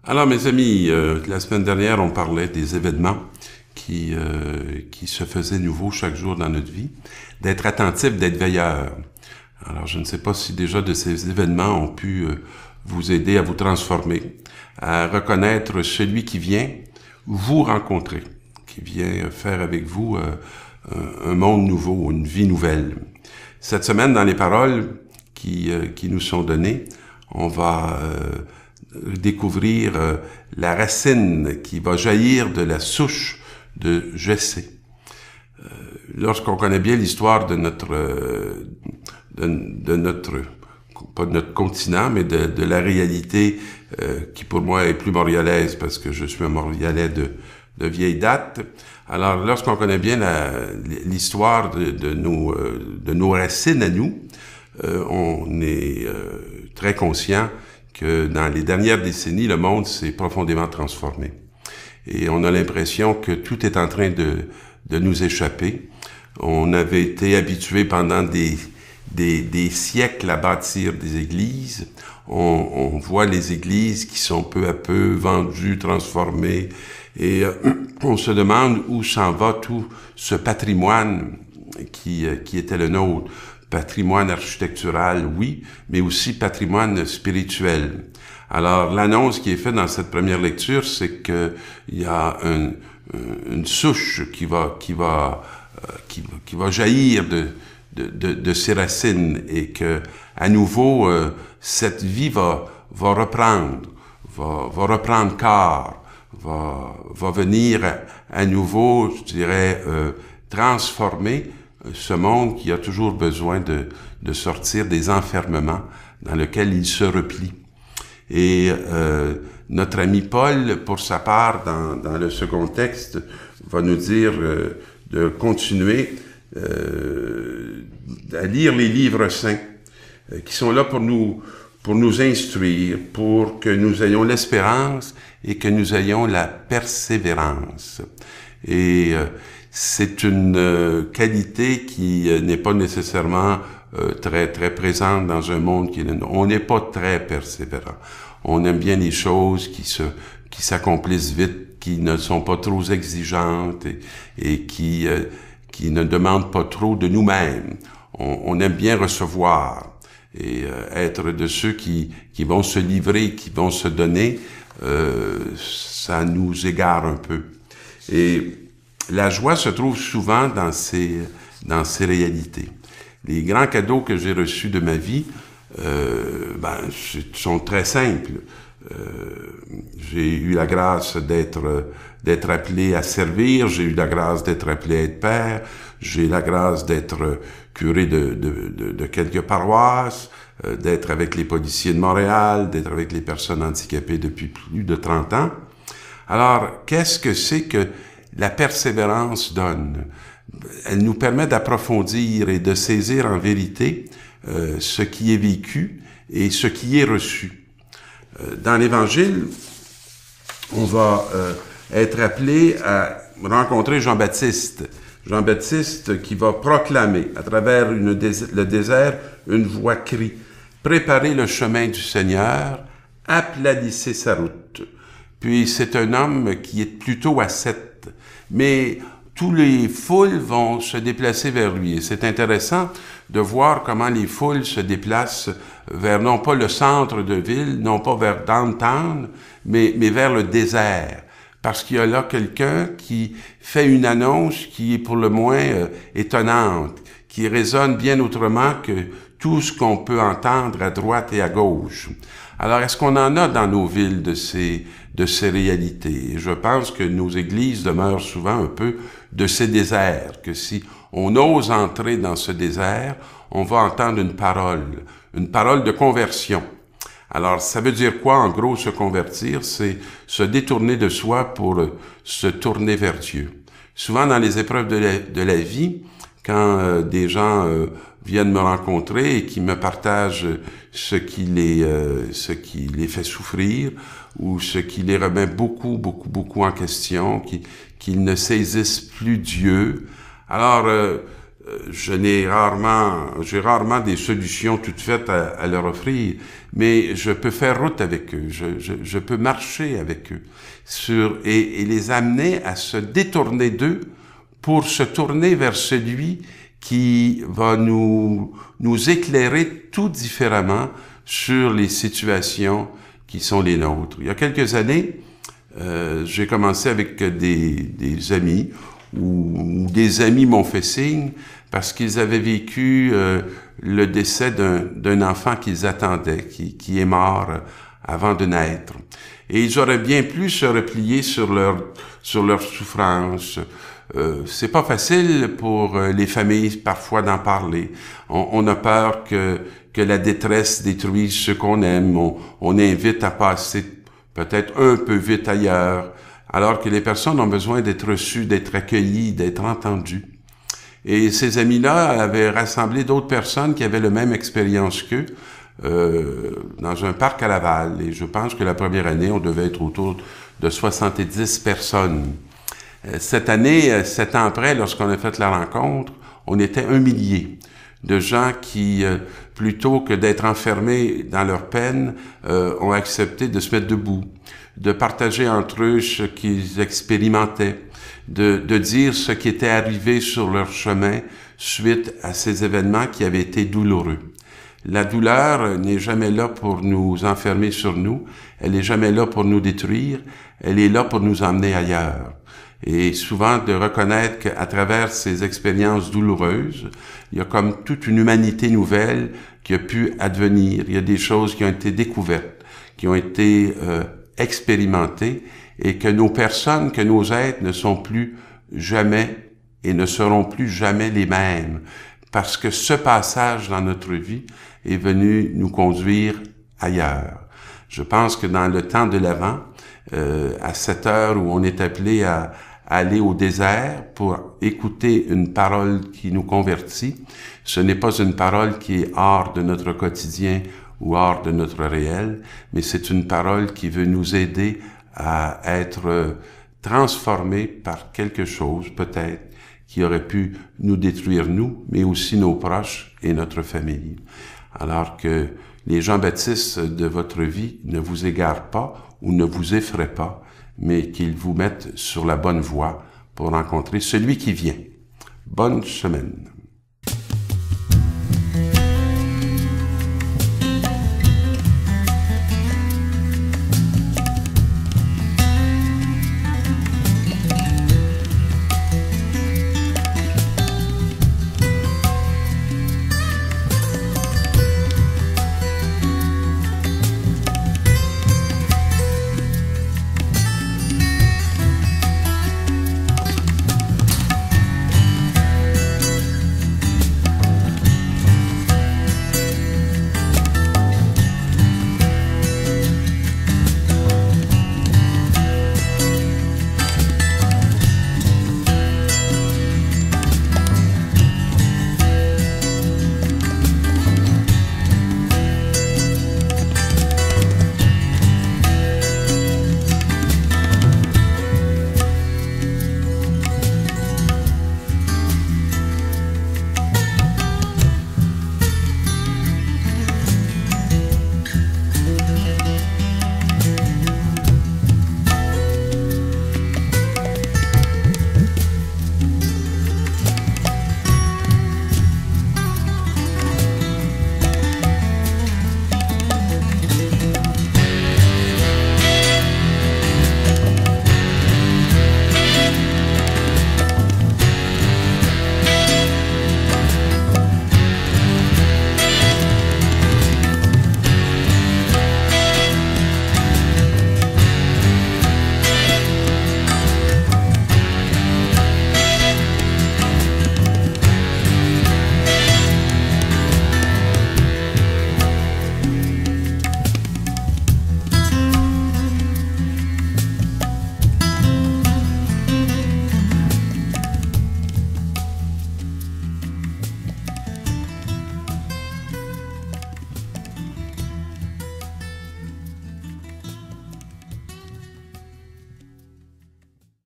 Alors, mes amis, la semaine dernière, on parlait des événements qui se faisaient nouveaux chaque jour dans notre vie, d'être attentif, d'être veilleur. Alors, je ne sais pas si déjà de ces événements ont pu vous aider à vous transformer, à reconnaître celui qui vient vous rencontrer, qui vient faire avec vous un monde nouveau, une vie nouvelle. Cette semaine, dans les paroles qui nous sont données, on va découvrir la racine qui va jaillir de la souche de Jessé. Lorsqu'on connaît bien l'histoire de notre pas de notre continent, mais de la réalité qui pour moi est plus montréalaise parce que je suis un Montréalais de vieille date. Alors, lorsqu'on connaît bien l'histoire de nos racines à nous, on est très conscient que dans les dernières décennies, le monde s'est profondément transformé. Et on a l'impression que tout est en train de nous échapper. On avait été habitués pendant des siècles à bâtir des églises. On voit les églises qui sont peu à peu vendues, transformées. Et on se demande où s'en va tout ce patrimoine qui était le nôtre. Patrimoine architectural, oui, mais aussi patrimoine spirituel. Alors, l'annonce qui est faite dans cette première lecture, c'est que il y a une souche qui va jaillir de ses racines et que, à nouveau, cette vie va reprendre corps, va venir à nouveau, je dirais, transformer ce monde qui a toujours besoin de sortir des enfermements dans lesquels il se replie. Et notre ami Paul, pour sa part, dans le second texte, va nous dire de continuer à lire les livres saints qui sont là pour nous instruire, pour que nous ayons l'espérance et que nous ayons la persévérance. Et c'est une qualité qui n'est pas nécessairement très présente dans un monde on n'est pas très persévérant. On aime bien les choses qui s'accomplissent vite, qui ne sont pas trop exigeantes et qui ne demandent pas trop de nous-mêmes. On aime bien recevoir et être de ceux qui vont se livrer, qui vont se donner. Ça nous égare un peu. Et la joie se trouve souvent dans ces réalités. Les grands cadeaux que j'ai reçus de ma vie, sont très simples. J'ai eu la grâce d'être appelé à servir, j'ai eu la grâce d'être appelé à être père, j'ai la grâce d'être curé de quelques paroisses, d'être avec les policiers de Montréal, d'être avec les personnes handicapées depuis plus de 30 ans. Alors, qu'est-ce que c'est que la persévérance donne? Elle nous permet d'approfondir et de saisir en vérité ce qui est vécu et ce qui est reçu. Dans l'Évangile, on va être appelé à rencontrer Jean-Baptiste. Jean-Baptiste qui va proclamer à travers le désert une voix crie « Préparez le chemin du Seigneur, aplanissez sa route ». Puis c'est un homme qui est plutôt ascète, mais tous les foules vont se déplacer vers lui. Et c'est intéressant de voir comment les foules se déplacent vers non pas le centre de ville, non pas vers downtown, mais vers le désert. Parce qu'il y a là quelqu'un qui fait une annonce qui est pour le moins étonnante, qui résonne bien autrement que tout ce qu'on peut entendre à droite et à gauche. Alors, est-ce qu'on en a dans nos villes de ces réalités? Et je pense que nos églises demeurent souvent un peu de ces déserts, que si on ose entrer dans ce désert, on va entendre une parole de conversion. Alors, ça veut dire quoi, en gros, se convertir? C'est se détourner de soi pour se tourner vers Dieu. Souvent, dans les épreuves de la vie, quand des gens viennent me rencontrer et qui me partagent ce qui les fait souffrir ou ce qui les remet beaucoup en question, qu'ils ne saisissent plus Dieu. Alors, j'ai rarement des solutions toutes faites à leur offrir, mais je peux faire route avec eux, je peux marcher avec eux et les amener à se détourner d'eux pour se tourner vers celui qui va nous éclairer tout différemment sur les situations qui sont les nôtres. Il y a quelques années, j'ai commencé avec des amis, ou des amis m'ont fait signe parce qu'ils avaient vécu le décès d'un enfant qu'ils attendaient, qui est mort avant de naître. Et ils auraient bien pu se replier sur leur souffrance. C'est pas facile pour les familles parfois d'en parler. On a peur que la détresse détruise ce qu'on aime. On invite à passer peut-être un peu vite ailleurs, alors que les personnes ont besoin d'être reçues, d'être accueillies, d'être entendues. Et ces amis-là avaient rassemblé d'autres personnes qui avaient la même expérience qu'eux dans un parc à Laval. Et je pense que la première année, on devait être autour de 70 personnes. Cette année, 7 ans après, lorsqu'on a fait la rencontre, on était 1 millier de gens qui, plutôt que d'être enfermés dans leur peine, ont accepté de se mettre debout, de partager entre eux ce qu'ils expérimentaient, de dire ce qui était arrivé sur leur chemin suite à ces événements qui avaient été douloureux. La douleur n'est jamais là pour nous enfermer sur nous, elle n'est jamais là pour nous détruire, elle est là pour nous emmener ailleurs. Et souvent de reconnaître qu'à travers ces expériences douloureuses, il y a comme toute une humanité nouvelle qui a pu advenir. Il y a des choses qui ont été découvertes, qui ont été expérimentées, et que nos personnes, que nos êtres ne sont plus jamais et ne seront plus jamais les mêmes, parce que ce passage dans notre vie est venu nous conduire ailleurs. Je pense que dans le temps de l'Avent, à cette heure où on est appelé à aller au désert pour écouter une parole qui nous convertit, ce n'est pas une parole qui est hors de notre quotidien ou hors de notre réel, mais c'est une parole qui veut nous aider à être transformés par quelque chose, peut-être, qui aurait pu nous détruire nous, mais aussi nos proches et notre famille. Alors que les Jean-Baptistes de votre vie ne vous égarent pas ou ne vous effraient pas, mais qu'ils vous mettent sur la bonne voie pour rencontrer celui qui vient. Bonne semaine.